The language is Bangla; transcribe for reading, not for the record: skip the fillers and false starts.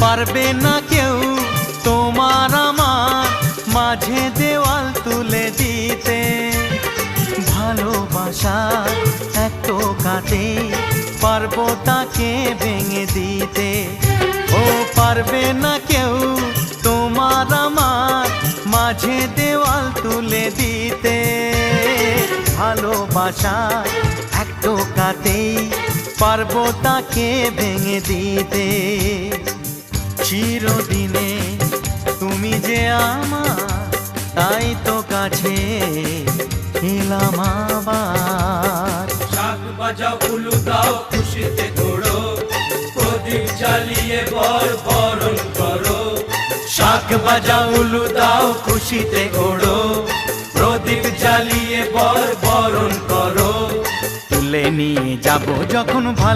পারবে না কেউ তোমার আমার মাঝে দেওয়াল তুলে দিতে। ভালোবাসা এক টোকাতে পারবো তাকে ভেঙে দিতে। ও পারবে না কেউ তোমার আমার মাঝে দেওয়াল তুলে দিতে। ভালোবাসা এক টোকাতেই পারবো তাকে ভেঙে দিতে। চিরদিনে তুমি যে আমার, তাই তো কাছে এলাম আবার। শাক বাজাও উলু দাও খুশিতে ঘোড়ো, প্রদীপ জ্বালিয়ে বরণ করো। শাক বাজাও উলু দাও খুশিতে ওড়ো, প্রদীপ জ্বালিয়ে বরণ করো। তুলে নিয়ে যাব যখন